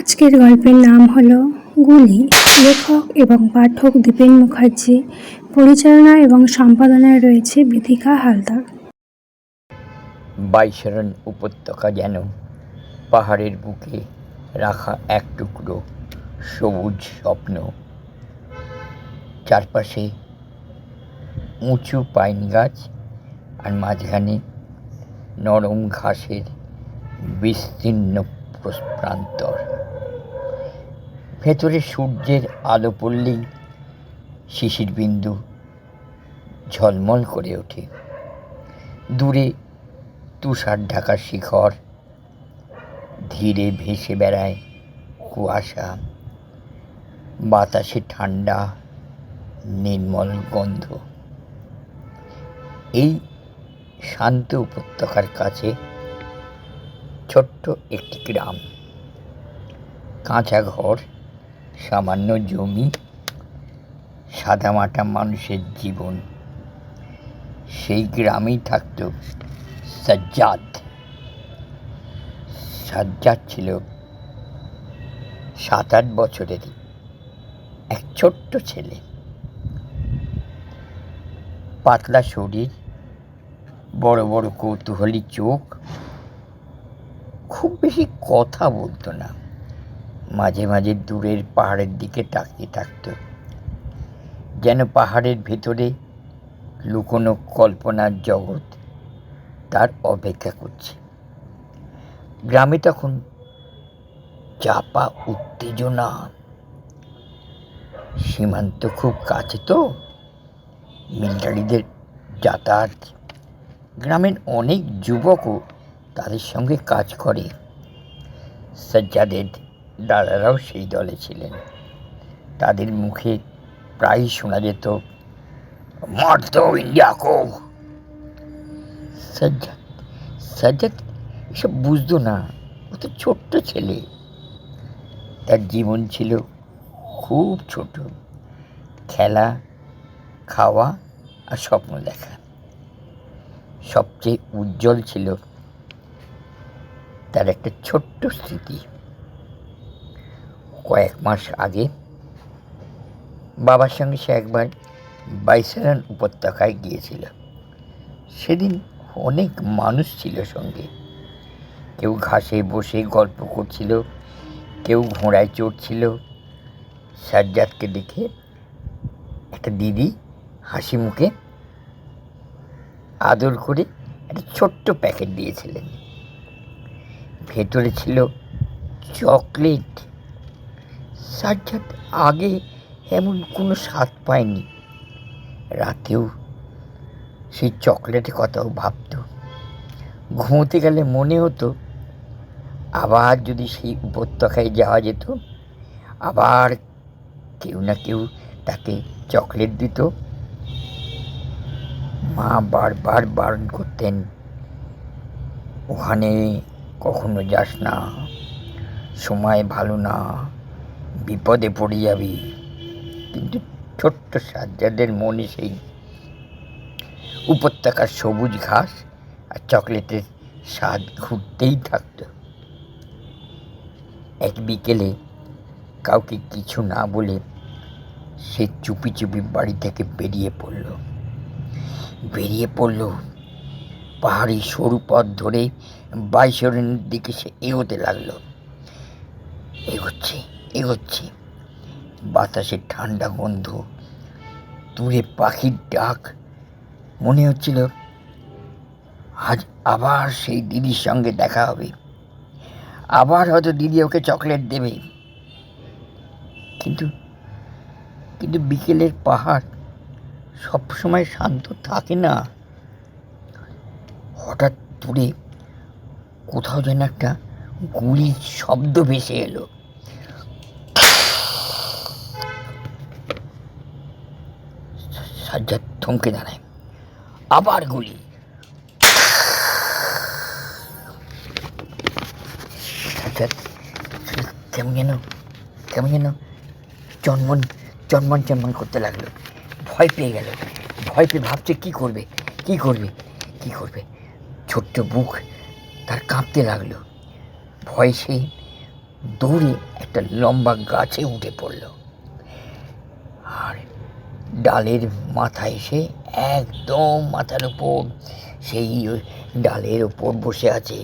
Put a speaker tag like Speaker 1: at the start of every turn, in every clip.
Speaker 1: আজকের গল্পের নাম হলো গুলি। লেখক এবং পাঠক দীপেন মুখার্জি, পরিচালনা এবং সম্পাদনায় রয়েছে বিথিকা হালদার।
Speaker 2: বাইশরণ উপত্যকা যেন পাহাড়ের বুকে রাখা এক টুকরো সবুজ স্বপ্ন। চারপাশে উঁচু পাইন গাছ আর মাঝখানে নরম ঘাসের বিস্তীর্ণ প্রান্তর। ভেতরে সূর্যের আলো পড়লেই শিশির বিন্দু ঝলমল করে ওঠে। দূরে তুষার ঢাকা শিখর, ধীরে ভেসে বেড়ায় কুয়াশা, বাতাসে ঠান্ডা নির্মল গন্ধ। এই শান্ত উপত্যকার কাছে ছোট্ট একটি গ্রাম, কাঁচা ঘর, সামান্য জমি, সাদামাটা মানুষের জীবন। সেই গ্রামেই থাকত সাজ্জাদ। সাজ্জাদ ছিল 7-8 বছরের এক ছোট্ট ছেলে। পাতলা শরীর, বড় বড় কৌতূহলী চোখ। খুব বেশি কথা বলতো না, মাঝে মাঝে দূরের পাহাড়ের দিকে তাকিয়ে থাকত, যেন পাহাড়ের ভেতরে লুকোনো কল্পনার জগৎ তার অপেক্ষা করছে। গ্রামে তখন চাপা উত্তেজনা। সীমান্ত খুব কাছে তো, মিলিটারিদের যাতায়াত। গ্রামের অনেক যুবকও তাদের সঙ্গে কাজ করে। সাজ্জাদের দাদারাও সেই দলে ছিলেন। তাদের মুখে প্রায়ই শোনা যেত, মার দো ইন্ডিয়া কো। সাজ্জাদ এসব বুঝতো না, ও তো ছোট্ট ছেলে। তার জীবন ছিল খুব ছোট, খেলা, খাওয়া আর স্বপ্ন দেখা। সবচেয়ে উজ্জ্বল ছিল তার একটা ছোট্ট স্মৃতি। কয়েক মাস আগে বাবার সঙ্গে সে একবার বাইশরণ উপত্যকায় গিয়েছিল। সেদিন অনেক মানুষ ছিল সঙ্গে। কেউ ঘাসে বসে গল্প করছিল, কেউ ঘোড়ায় চড়ছিল। সাজ্জাদকে দেখে একটা দিদি হাসি মুখে আদর করে একটা ছোট্ট প্যাকেট দিয়েছিলেন। ভেতরে ছিল চকলেট। সাজ্জাদ আগে এমন কোনো স্বাদ পায়নি। রাতেও সেই চকলেটের কথাও ভাবত। ঘুমোতে গেলে মনে হতো, আবার যদি সেই উপত্যকায় যাওয়া যেত, আবার কেউ না কেউ তাকে চকলেট দিত। মা বারবার বারণ করতেন, ওখানে কখনো যাস না, সময় ভালো না, বিপদে পড়ে যাবি। কিন্তু ছোট্ট সাজ্জাদের মনে সেই উপত্যকার সবুজ ঘাস আর চকলেটের স্বাদ ঘুরতেই থাকত। এক বিকেলে কাউকে কিছু না বলে সে চুপি চুপি বাড়ি থেকে বেরিয়ে পড়ল। পাহাড়ি সরু পথ ধরে বাইশরণের দিকে সে এগোতে লাগলো। এগোচ্ছে, বাতাসে ঠান্ডা গন্ধ, দূরে পাখির ডাক। মনে হচ্ছিল আজ আবার সেই দিদির সঙ্গে দেখা হবে, আবার হয়তো দিদি ওকে চকলেট দেবে। কিন্তু বিকেলের পাহাড় সবসময় শান্ত থাকে না। হঠাৎ দূরে কোথাও যেন একটা গুলির শব্দ ভেসে এলো। সাজ্জাদ থমকে দাঁড়ায়। আবার গুলি। সাজ্জাদ কেমন যেন চনমন করতে লাগলো। ভয় পেয়ে ভাবছে কি করবে। ছোট্ট বুক তার কাঁপতে লাগলো। ভয় সে দৌড়ে একটা লম্বা গাছে উঠে পড়ল, আর ডালের মাথায় এসে একদম মাথার উপর সেই ডালের ওপর বসে আছে।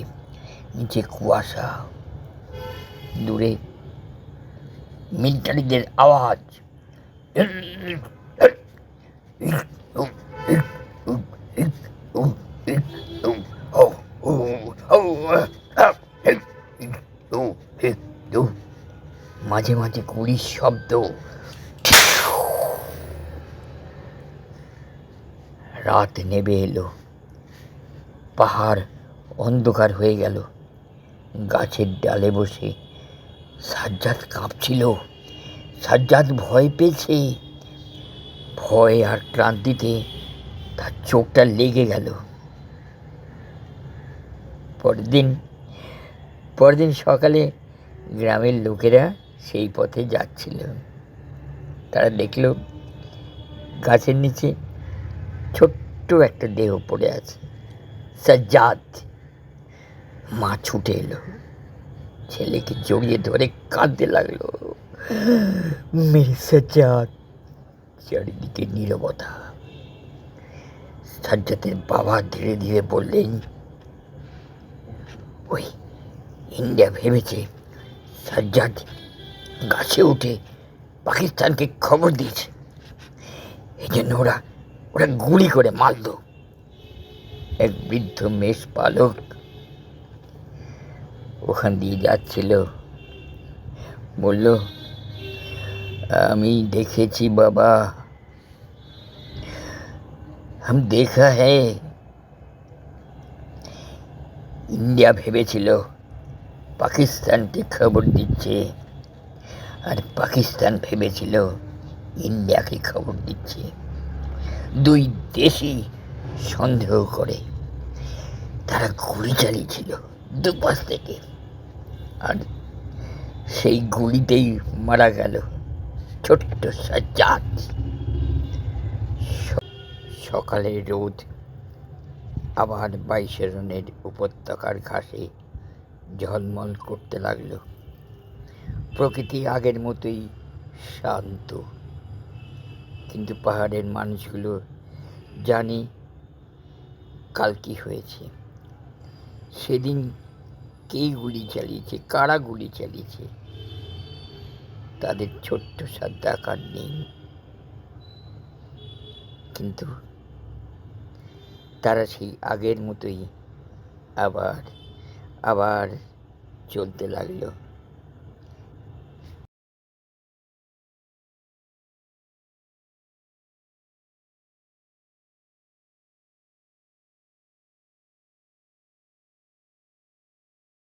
Speaker 2: নিচে কুয়াশা, দূরে মিলিটারিদের আওয়াজ। মাঝে মাঝে গুলির শব্দ। রাত নেমে এলো, পাহাড় অন্ধকার হয়ে গেল। গাছের ডালে বসে সাজ্জাদ কাঁপছিল। সাজ্জাদ ভয় পেয়েছে। ভয় আর ক্লান্তিতে তার চোখটা লেগে গেল। পরদিন সকালে গ্রামের লোকেরা সেই পথে যাচ্ছিল। তারা দেখল গাছের নিচে ছোট্ট একটা দেহ পড়ে আছে, সাজ্জাদ। মা ছুটে এলো, ছেলেকে জড়িয়ে ধরে কাঁদতে লাগলো, মেরে সাজ্জাদ। চারিদিকে নীরবতা। সাজ্জাদের বাবা ধীরে ধীরে বললেন, ওই ইন্ডিয়া ভেবেছে সাজ্জাদ গাছে উঠে পাকিস্তানকে খবর দিয়েছে, এই জন্য ওরা গুলি করে মারল। এক বৃদ্ধ মেষ পালক ওখান দিয়ে যাচ্ছিল, বলল, আমি দেখেছি বাবা, हम देखा है। ইন্ডিয়া ভেবেছিল পাকিস্তানকে খবর দিচ্ছে, আর পাকিস্তান ভেবেছিল ইন্ডিয়াকে খবর দিচ্ছে। দুই দেশই সন্দেহ করে তারা গুলি চালিয়েছিল দুপাশ থেকে, আর সেই গুলিতেই মারা গেল ছোট্ট সাজ্জাদ। সকালের রোদ আবার বাইশরণের উপত্যকার ঘাসে ঝলমল করতে লাগলো। প্রকৃতি আগের মতোই শান্ত, কিন্তু পাহাড়ের মানুষগুলো জানে কাল কি হয়েছে, সেদিন কে গুলি চালিয়েছে, কারা গুলি চালিয়েছে। তাদের ছোট্ট সাদ্দাক আর নেই, কিন্তু তারা সেই আগের মতোই আবার চলতে লাগলো।